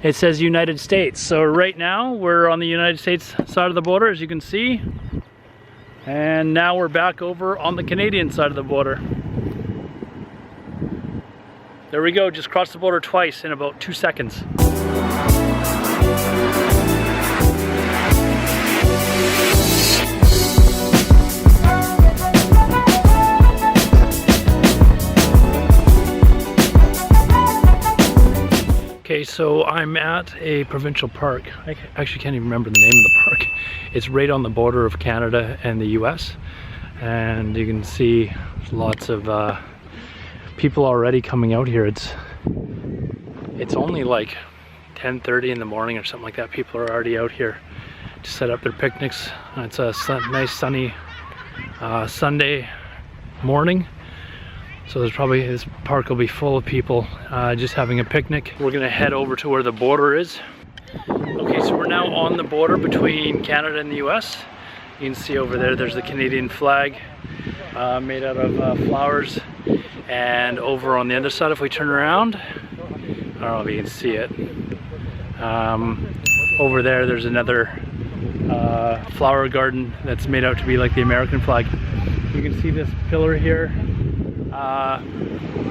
it says United States. So right now we're on the United States side of the border, as you can see. And now we're back over on the Canadian side of the border. There we go, just crossed the border twice in about 2 seconds. Okay, so I'm at a provincial park. I actually can't even remember the name of the park. It's right on the border of Canada and the US. And you can see lots of people already coming out here. It's only like 10:30 in the morning or something like that. People are already out here to set up their picnics. It's a nice sunny Sunday morning. So this park will be full of people just having a picnic. We're gonna head over to where the border is. Okay, so we're now on the border between Canada and the US. You can see over there, there's the Canadian flag made out of flowers. And over on the other side, if we turn around, I don't know if you can see it. Over there, there's another flower garden that's made out to be like the American flag. You can see this pillar here.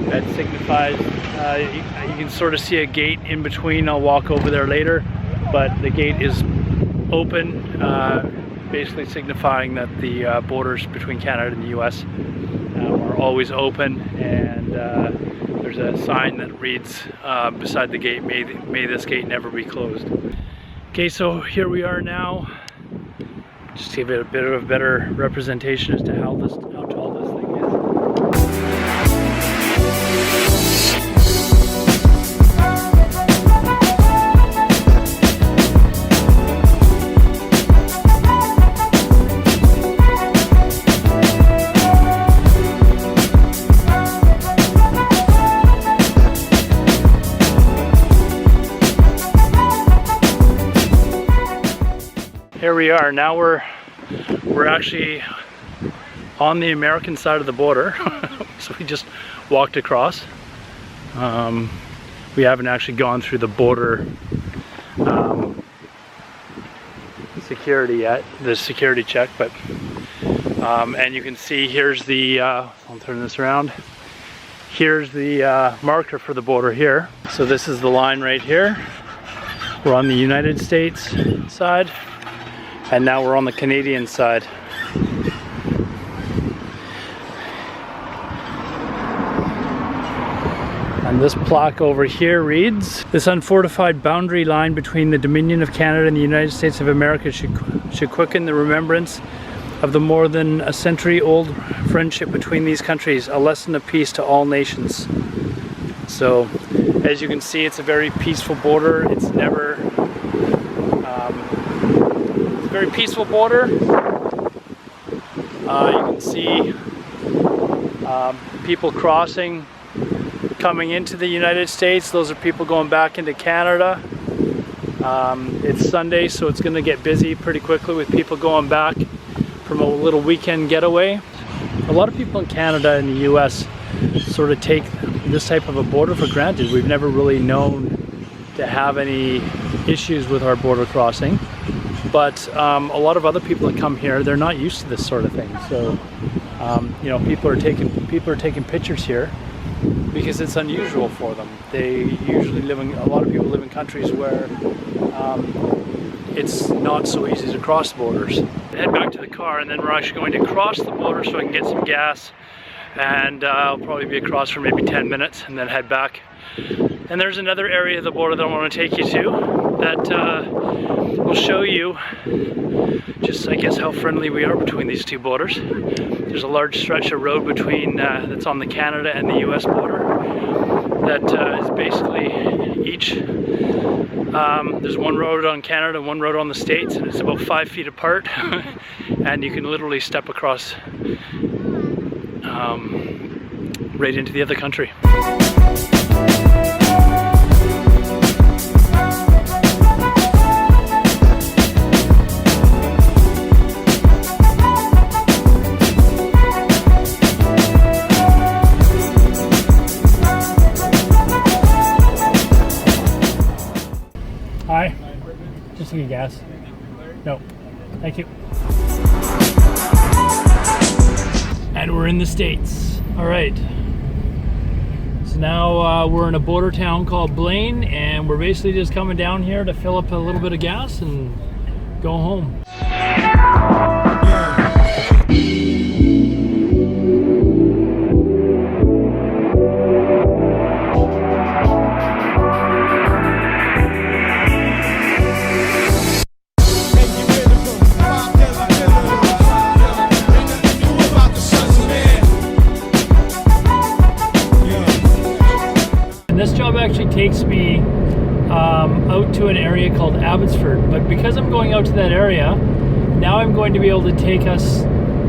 That signifies, you can sort of see a gate in between. I'll walk over there later, but the gate is open, basically signifying that the borders between Canada and the US are always open, and there's a sign that reads beside the gate, may this gate never be closed. Okay, so here we are now, just to give it a bit of a better representation as to how tall this thing is. Here we are, now we're actually on the American side of the border. So we just walked across. We haven't actually gone through the border security yet, the security check, but and you can see here's the, I'll turn this around. Here's the marker for the border here. So this is the line right here. We're on the United States side. And now we're on the Canadian side. And this plaque over here reads, "This unfortified boundary line between the Dominion of Canada and the United States of America should quicken the remembrance of the more than a century-old friendship between these countries, a lesson of peace to all nations." So, as you can see, it's a very peaceful border. It's never very peaceful border. You can see people crossing, coming into the United States. Those are people going back into Canada. It's Sunday, so it's going to get busy pretty quickly with people going back from a little weekend getaway. A lot of people in Canada and the US sort of take this type of a border for granted. We've never really known to have any issues with our border crossing. But a lot of other people that come here, they're not used to this sort of thing. So, you know, people are taking pictures here because it's unusual for them. They usually a lot of people live in countries where it's not so easy to cross borders. Head back to the car, and then we're actually going to cross the border so I can get some gas. And I'll probably be across for maybe 10 minutes and then head back. And there's another area of the border that I want to take you to that will show you just, I guess, how friendly we are between these two borders. There's a large stretch of road between that's on the Canada and the US border that is basically each. There's one road on Canada, one road on the States, and it's about 5 feet apart. And you can literally step across right into the other country. Hi. Just to get gas. No. Thank you. And we're in the States. All right. So now we're in a border town called Blaine, and we're basically just coming down here to fill up a little bit of gas and go home. This job actually takes me out to an area called Abbotsford, but because I'm going out to that area, now I'm going to be able to take us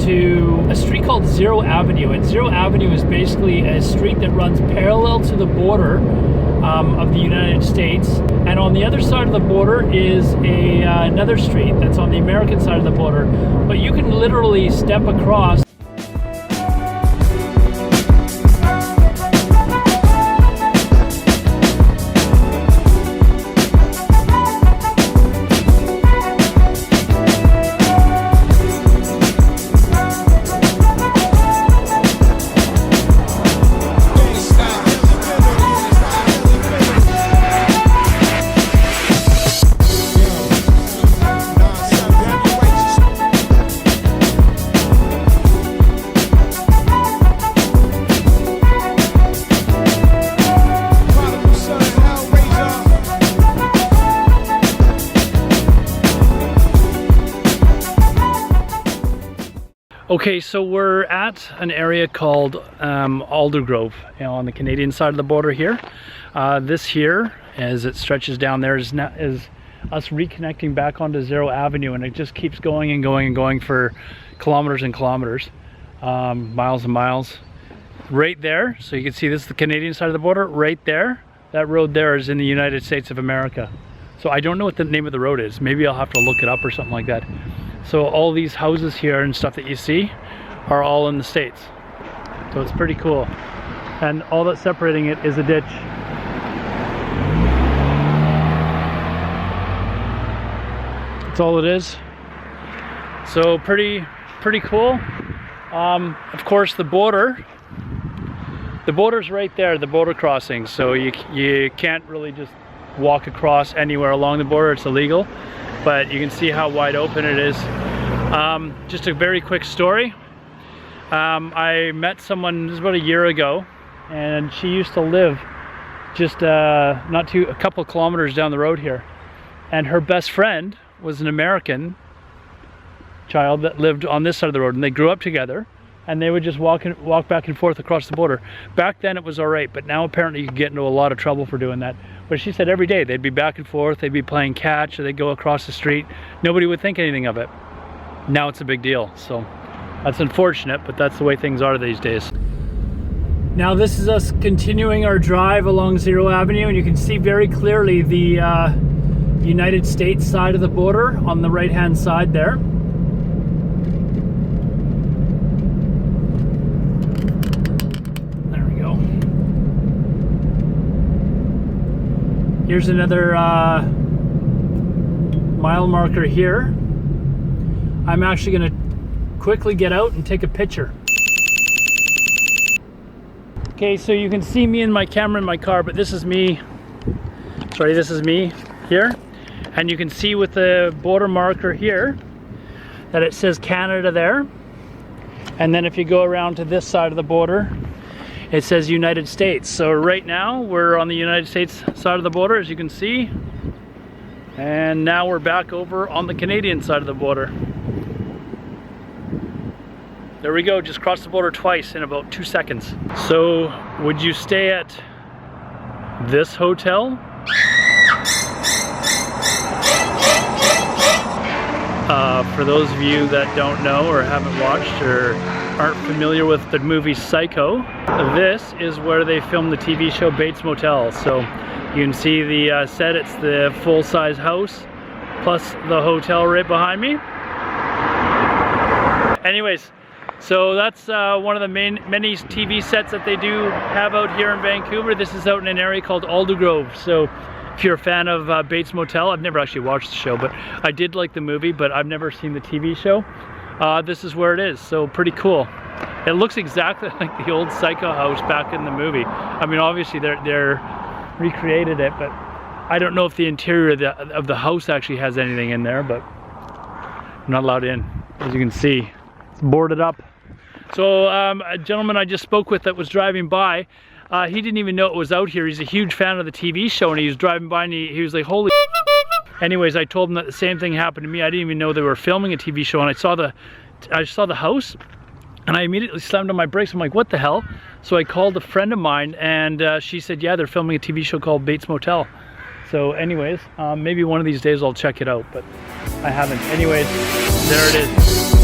to a street called Zero Avenue. And Zero Avenue is basically a street that runs parallel to the border of the United States, and on the other side of the border is another street that's on the American side of the border, but you can literally step across. Okay, so we're at an area called Aldergrove, on the Canadian side of the border here. This here, as it stretches down there, is us reconnecting back onto Zero Avenue, and it just keeps going and going and going for kilometers and kilometers, miles and miles. Right there, so you can see this is the Canadian side of the border. Right there, that road there is in the United States of America. So I don't know what the name of the road is. Maybe I'll have to look it up or something like that. So all these houses here and stuff that you see are all in the States. So it's pretty cool. And all that's separating it is a ditch. That's all it is. So pretty cool. Of course the border's right there, the border crossing. So you can't really just walk across anywhere along the border, it's illegal. But you can see how wide open it is. Just a very quick story. I met someone, this was about a year ago, and she used to live just a couple kilometers down the road here. And her best friend was an American child that lived on this side of the road, and they grew up together, and they would just walk back and forth across the border. Back then it was all right, but now apparently you can get into a lot of trouble for doing that. But she said every day they'd be back and forth, they'd be playing catch, or they'd go across the street. Nobody would think anything of it. Now it's a big deal, so that's unfortunate, but that's the way things are these days. Now this is us continuing our drive along Zero Avenue, and you can see very clearly the United States side of the border on the right-hand side there. There we go. Here's another mile marker here. I'm actually going to quickly get out and take a picture. Okay, so you can see me and my camera in my car, but this is me. Sorry, this is me here. And you can see with the border marker here that it says Canada there. And then if you go around to this side of the border, it says United States. So right now we're on the United States side of the border, as you can see. And now we're back over on the Canadian side of the border. There we go, just crossed the border twice in about 2 seconds. So, would you stay at this hotel? For those of you that don't know or haven't watched or aren't familiar with the movie Psycho, this is where they filmed the TV show Bates Motel. So, you can see the set, it's the full-size house, plus the hotel right behind me. Anyways, so that's one of the many TV sets that they do have out here in Vancouver. This is out in an area called Aldergrove. So If you're a fan of Bates Motel, I've never actually watched the show, but I did like the movie, but I've never seen the TV show. This is where it is, so pretty cool. It looks exactly like the old Psycho house back in the movie. I mean, obviously they're recreated it, but I don't know if the interior of the house actually has anything in there, but I'm not allowed in. As you can see, it's boarded up. So a gentleman I just spoke with that was driving by, he didn't even know it was out here. He's a huge fan of the TV show, and he was driving by and he was like, holy. Anyways, I told him that the same thing happened to me. I didn't even know they were filming a TV show, and I saw the house, and I immediately slammed on my brakes. I'm like, what the hell? So I called a friend of mine, and she said, yeah, they're filming a TV show called Bates Motel. So anyways, maybe one of these days I'll check it out, but I haven't. Anyways, there it is.